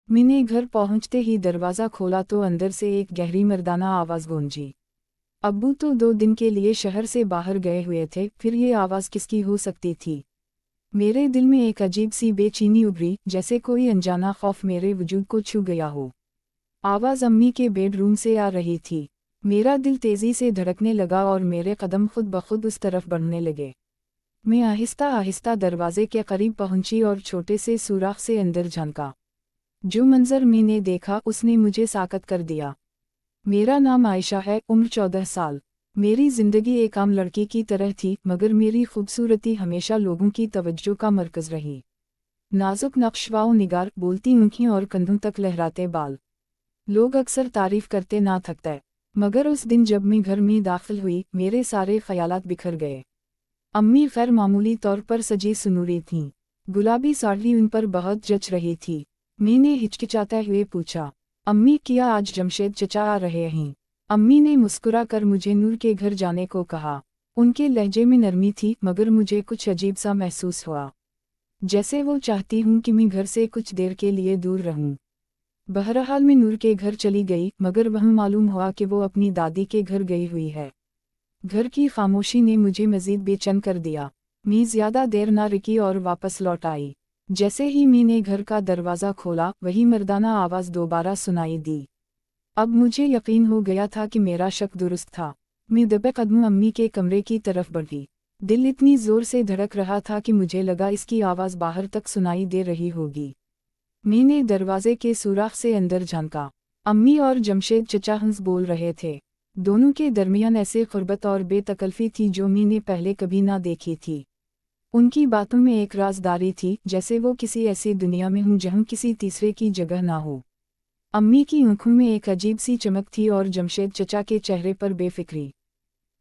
मैंने घर पहुंचते ही दरवाज़ा खोला तो अंदर से एक गहरी मर्दाना आवाज़ गूंजी। अब्बू तो 2 दिन के लिए शहर से बाहर गए हुए थे, फिर ये आवाज़ किसकी हो सकती थी? मेरे दिल में एक अजीब सी बेचैनी उभरी, जैसे कोई अनजाना खौफ मेरे वजूद को छू गया हो। आवाज़ अम्मी के बेडरूम से आ रही थी। मेरा दिल तेज़ी से धड़कने लगा और मेरे कदम खुद ब खुद उस तरफ बढ़ने लगे। मैं आहिस्ता आहिस्ता दरवाजे के करीब पहुंची और छोटे से सुराख से अंदर झांका। जो मंजर मैंने देखा उसने मुझे साकत कर दिया। मेरा नाम आयशा है, उम्र 14 साल। मेरी ज़िंदगी एक आम लड़की की तरह थी, मगर मेरी खूबसूरती हमेशा लोगों की तवज्जो का मरकज़ रही। नाजुक नक्शवाओ निगार, बोलती आँखें और कंधों तक लहराते बाल। लोग अक्सर तारीफ करते ना थकते, मगर उस दिन जब मैं घर में दाखिल हुई, मेरे सारे ख्यालात बिखर गए। अम्मी गैर मामूली तौर पर सजी सुनूरी थीं। गुलाबी साड़ी उन पर बहुत जच रही थी। मैंने हिचकिचाते हुए पूछा, अम्मी क्या आज जमशेद चचा आ रहे हैं? अम्मी ने मुस्कुरा कर मुझे नूर के घर जाने को कहा। उनके लहजे में नरमी थी, मगर मुझे कुछ अजीब सा महसूस हुआ, जैसे वो चाहती हूँ कि मैं घर से कुछ देर के लिए दूर रहूँ। बहरहाल मैं नूर के घर चली गई, मगर वहाँ मालूम हुआ कि वो अपनी दादी के घर गई हुई है। घर की खामोशी ने मुझे मजीद बेचैन कर दिया। मैं ज़्यादा देर ना रुकी और वापस लौट आई। जैसे ही मैंने घर का दरवाज़ा खोला, वही मर्दाना आवाज़ दोबारा सुनाई दी। अब मुझे यकीन हो गया था कि मेरा शक दुरुस्त था। मैं दबे कदम अम्मी के कमरे की तरफ बढ़ी। दिल इतनी ज़ोर से धड़क रहा था कि मुझे लगा इसकी आवाज़ बाहर तक सुनाई दे रही होगी। मैंने दरवाजे के सुराख से अंदर झांका। अम्मी और जमशेद चचा हंस बोल रहे थे। दोनों के दरमियान ऐसे क़ुर्बत और बेतकल्फ़ी थी जो मैंने पहले कभी ना देखी थी। उनकी बातों में एक राज़दारी थी, जैसे वो किसी ऐसी दुनिया में हूँ जहाँ किसी तीसरे की जगह ना हो। अम्मी की आँखों में एक अजीब सी चमक थी और जमशेद चचा के चेहरे पर बेफिक्री।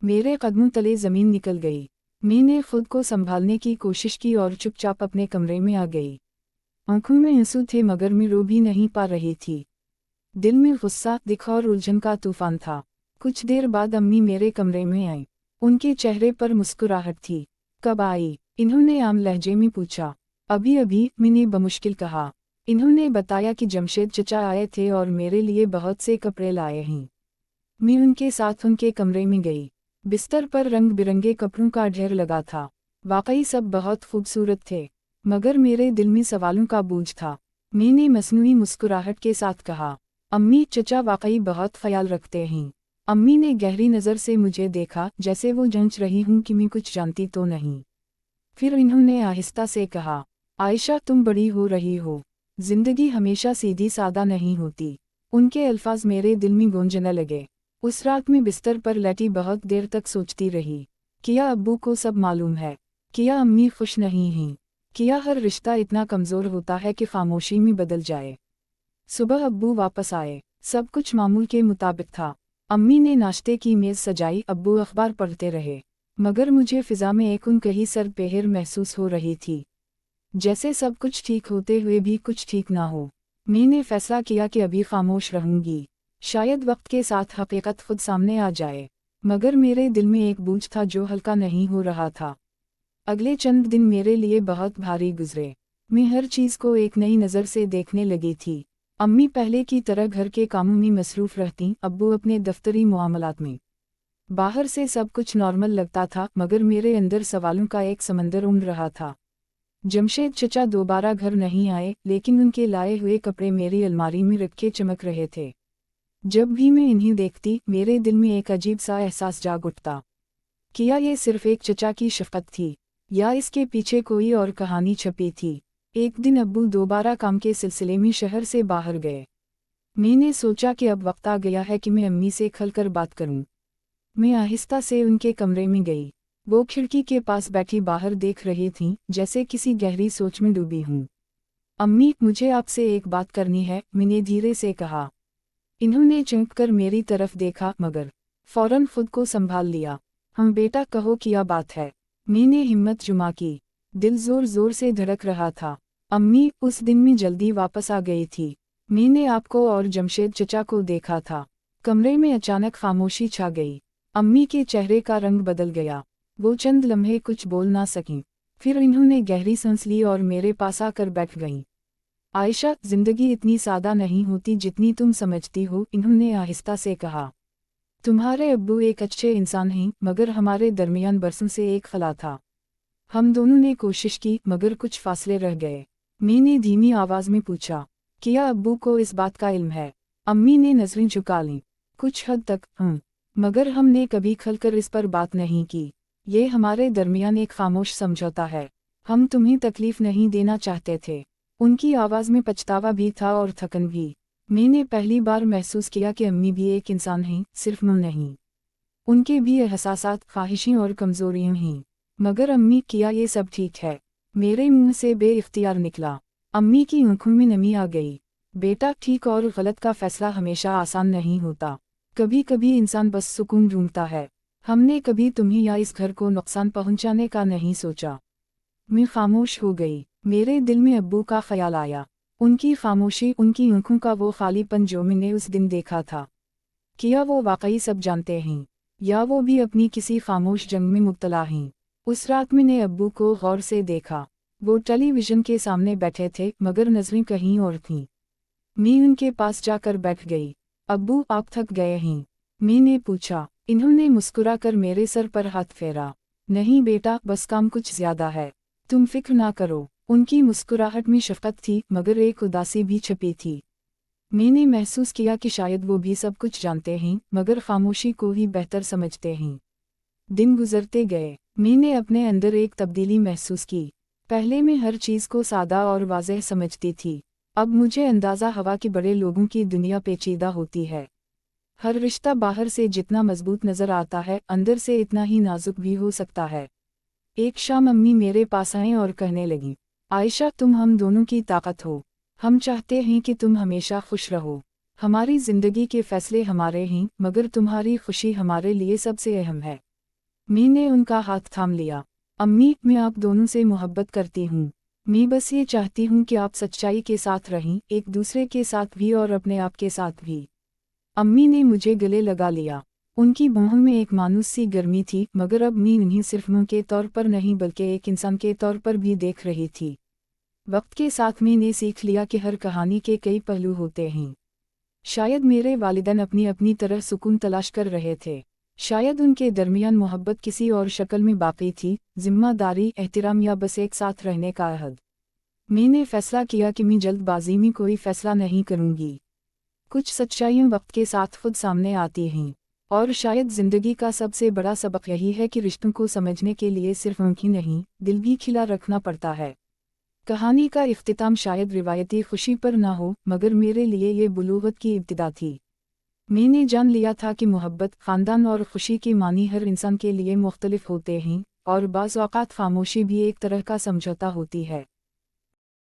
मेरे कदमों तले ज़मीन निकल गई। मैंने खुद को संभालने की कोशिश की और चुपचाप अपने कमरे में आ गई। आँखों में आंसू थे, मगर मैं रो भी नहीं पा रही थी। दिल में गुस्सा, दिख और उलझन का तूफान था। कुछ देर बाद अम्मी मेरे कमरे में आई। उनके चेहरे पर मुस्कुराहट थी। कब आई? इन्होंने आम लहजे में पूछा। अभी अभी, मैंने बमुश्किल कहा। इन्होंने बताया कि जमशेद चचा आए थे और मेरे लिए बहुत से कपड़े लाए हैं। मैं उनके साथ उनके कमरे में गई। बिस्तर पर रंग बिरंगे कपड़ों का ढेर लगा था। वाकई सब बहुत खूबसूरत थे, मगर मेरे दिल में सवालों का बोझ था। मैंने मसनूई मुस्कुराहट के साथ कहा, अम्मी चचा वाकई बहुत ख्याल रखते हैं। अम्मी ने गहरी नज़र से मुझे देखा, जैसे वो जांच रही हूँ कि मैं कुछ जानती तो नहीं। फिर इन्होंने आहिस्ता से कहा, आयशा तुम बड़ी हो रही हो। जिंदगी हमेशा सीधी सादा नहीं होती। उनके अल्फाज मेरे दिल में गूंजने लगे। उस रात में बिस्तर पर लेटी बहुत देर तक सोचती रही। क्या अब्बू को सब मालूम है? क्या अम्मी खुश नहीं हैं? क्या हर रिश्ता इतना कमज़ोर होता है कि खामोशी में बदल जाए? सुबह अब्बू वापस आए। सब कुछ मामूल के मुताबिक था। अम्मी ने नाश्ते की मेज़ सजाई, अब्बू अखबार पढ़ते रहे। मगर मुझे फ़िज़ा में एक उनकही सरपेहर महसूस हो रही थी, जैसे सब कुछ ठीक होते हुए भी कुछ ठीक ना हो। मैंने फैसला किया कि अभी खामोश रहूंगी। शायद वक्त के साथ हकीकत खुद सामने आ जाए। मगर मेरे दिल में एक बोझ था जो हल्का नहीं हो रहा था। अगले चंद दिन मेरे लिए बहुत भारी गुजरे। मैं हर चीज़ को एक नई नज़र से देखने लगी थी। अम्मी पहले की तरह घर के कामों में मसरूफ़ रहती, अब्बू अपने दफ्तरी मामलात में। बाहर से सब कुछ नॉर्मल लगता था, मगर मेरे अंदर सवालों का एक समंदर उमड़ रहा था। जमशेद चचा दोबारा घर नहीं आए, लेकिन उनके लाए हुए कपड़े मेरी अलमारी में रखे चमक रहे थे। जब भी मैं इन्हें देखती, मेरे दिल में एक अजीब सा एहसास जाग उठता। क्या ये सिर्फ एक चचा की शफ़क़त थी, या इसके पीछे कोई और कहानी छपी थी? एक दिन अब्बू दोबारा काम के सिलसिले में शहर से बाहर गए। मैंने सोचा कि अब वक्त आ गया है कि मैं अम्मी से खुलकर बात करूं। मैं आहिस्ता से उनके कमरे में गई। वो खिड़की के पास बैठी बाहर देख रही थीं, जैसे किसी गहरी सोच में डूबी हूँ। अम्मी, मुझे आपसे एक बात करनी है, मैंने धीरे से कहा। इन्होंने चौंक कर मेरी तरफ देखा, मगर फौरन खुद को संभाल लिया। हम बेटा, कहो क्या बात है? मैंने हिम्मत जुमा की। दिल जोर जोर से धड़क रहा था। अम्मी, उस दिन मैं जल्दी वापस आ गई थी। मैंने आपको और जमशेद चचा को देखा था। कमरे में अचानक खामोशी छा गई। अम्मी के चेहरे का रंग बदल गया। वो चंद लम्हे कुछ बोल ना सकीं। फिर इन्होंने गहरी सांस ली और मेरे पास आकर बैठ गईं। आयशा, जिंदगी इतनी सादा नहीं होती जितनी तुम समझती हो, इन्होंने आहिस्ता से कहा। तुम्हारे अब्बू एक अच्छे इंसान हैं, मगर हमारे दरमियान बरसों से एक खला था। हम दोनों ने कोशिश की, मगर कुछ फासले रह गए। मैंने धीमी आवाज में पूछा, क्या अब्बू को इस बात का इल्म है? अम्मी ने नजरें झुका लीं। कुछ हद तक, मगर हमने कभी खुलकर इस पर बात नहीं की। ये हमारे दरमियान एक खामोश समझौता है। हम तुम्हें तकलीफ नहीं देना चाहते थे। उनकी आवाज़ में पछतावा भी था और थकन भी। मैंने पहली बार महसूस किया कि अम्मी भी एक इंसान हैं, सिर्फ मुँह नहीं। उनके भी एहसासात, ख्वाहिशें और कमजोरियां हैं। मगर अम्मी, किया ये सब ठीक है? मेरे मुंह से बेइख्तियार निकला। अम्मी की आंखों में नमी आ गई। बेटा, ठीक और गलत का फैसला हमेशा आसान नहीं होता। कभी कभी इंसान बस सुकून ढूंढता है। हमने कभी तुम्हें या इस घर को नुकसान पहुंचाने का नहीं सोचा। मैं खामोश हो गई। मेरे दिल में अब्बू का ख्याल आया। उनकी खामोशी, उनकी आंखों का वो खालीपन जो मैंने उस दिन देखा था। क्या वो वाकई सब जानते हैं, या वो भी अपनी किसी खामोश जंग में मुब्तला हैं? उस रात मैंने अब्बू को गौर से देखा। वो टेलीविज़न के सामने बैठे थे, मगर नजरें कहीं और थीं। मैं उनके पास जाकर बैठ गई। अब्बू, आप थक गए हैं? मैंने पूछा। इन्होंने मुस्कुरा कर मेरे सर पर हाथ फेरा। नहीं बेटा, बस काम कुछ ज्यादा है। तुम फिक्र ना करो। उनकी मुस्कुराहट में शफकत थी, मगर एक उदासी भी छुपी थी। मैंने महसूस किया कि शायद वो भी सब कुछ जानते हैं, मगर खामोशी को ही बेहतर समझते हैं। दिन गुजरते गए। मैंने अपने अंदर एक तब्दीली महसूस की। पहले मैं हर चीज़ को सादा और वाज़ेह समझती थी। अब मुझे अंदाज़ा हुआ कि बड़े लोगों की दुनिया पेचीदा होती है। हर रिश्ता बाहर से जितना मजबूत नज़र आता है, अंदर से इतना ही नाजुक भी हो सकता है। एक शाम अम्मी मेरे पास आए और कहने लगी, आयशा, तुम हम दोनों की ताकत हो। हम चाहते हैं कि तुम हमेशा खुश रहो। हमारी ज़िंदगी के फैसले हमारे हैं, मगर तुम्हारी खुशी हमारे लिए सबसे अहम है। मैंने उनका हाथ थाम लिया। अम्मी, मैं आप दोनों से मोहब्बत करती हूँ। मैं बस ये चाहती हूँ कि आप सच्चाई के साथ रहें, एक दूसरे के साथ भी और अपने आप के साथ भी। अम्मी ने मुझे गले लगा लिया। उनकी बाहों में एक मानूस सी गर्मी थी, मगर अब मैं उन्हें सिर्फ मुँह के तौर पर नहीं बल्कि एक इंसान के तौर पर भी देख रही थी। वक्त के साथ मैंने सीख लिया कि हर कहानी के कई पहलू होते हैं। शायद मेरे वालिदैन अपनी अपनी तरह सुकून तलाश कर रहे थे। शायद उनके दरमियान मोहब्बत किसी और शक्ल में बाकी थी, जिम्मेदारी, एहतराम या बस एक साथ रहने का अहद। मैंने फैसला किया कि मैं जल्दबाजी में कोई फैसला नहीं करूंगी। कुछ सच्चाइयाँ वक्त के साथ खुद सामने आती हैं, और शायद ज़िंदगी का सबसे बड़ा सबक यही है कि रिश्तों को समझने के लिए सिर्फ आँखें नहीं, दिल भी खिला रखना पड़ता है। कहानी का इख्तिताम शायद रिवायती खुशी पर ना हो, मगर मेरे लिए ये बुलूगत की इब्तिदा थी। मैंने जान लिया था कि मोहब्बत, ख़ानदान और खुशी के मानी हर इंसान के लिए मुख्तलिफ होते हैं, और बाज़ औक़ात खामोशी भी एक तरह का समझौता होती है।